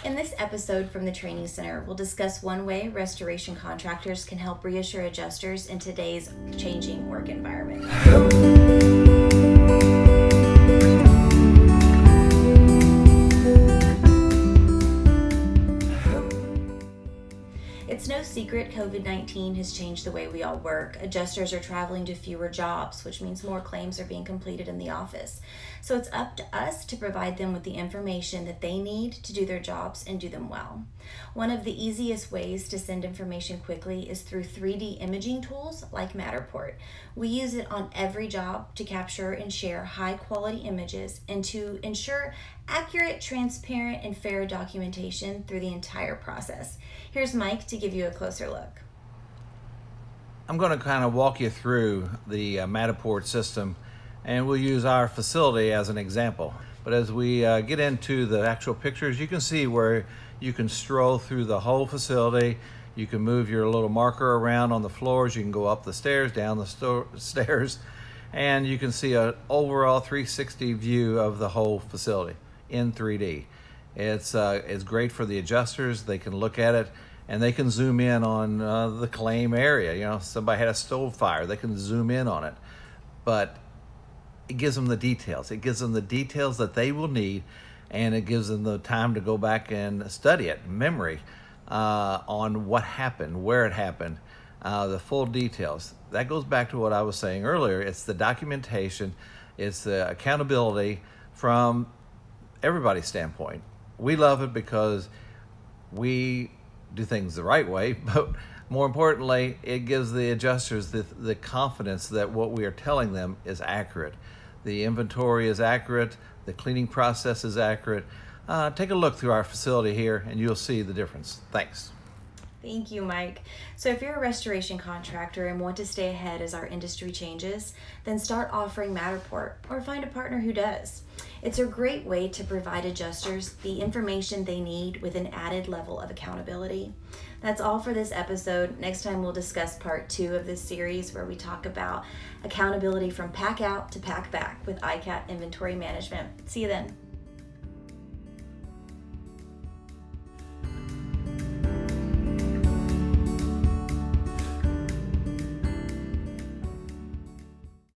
In this episode from the Training Center, we'll discuss one way restoration contractors can help reassure adjusters in today's changing work environment. It's no secret COVID-19 has changed the way we all work. Adjusters are traveling to fewer jobs, which means more claims are being completed in the office. So it's up to us to provide them with the information that they need to do their jobs and do them well. One of the easiest ways to send information quickly is through 3D imaging tools like Matterport. We use it on every job to capture and share high quality images and to ensure accurate, transparent, and fair documentation through the entire process. Here's Mike to give you a closer look. I'm going to kind of walk you through the Matterport system, and we'll use our facility as an example. But as we get into the actual pictures, you can see where you can stroll through the whole facility. You can move your little marker around on the floors. You can go up the stairs, down the stairs, and you can see an overall 360 view of the whole facility in 3D. It's great for the adjusters. They can look at it and they can zoom in on the claim area. You know, somebody had a stove fire, they can zoom in on it. But it gives them the details. It gives them the details that they will need, and it gives them the time to go back and study it, memory on what happened, where it happened, the full details. That goes back to what I was saying earlier. It's the documentation, it's the accountability from everybody's standpoint. We love it because we do things the right way, but more importantly, it gives the adjusters the confidence that what we are telling them is accurate. The inventory is accurate, the cleaning process is accurate. Take a look through our facility here and you'll see the difference. Thanks. Thank you, Mike. So if you're a restoration contractor and want to stay ahead as our industry changes, then start offering Matterport or find a partner who does. It's a great way to provide adjusters the information they need with an added level of accountability. That's all for this episode. Next time we'll discuss part 2 of this series where we talk about accountability from pack out to pack back with ICAT inventory management. See you then.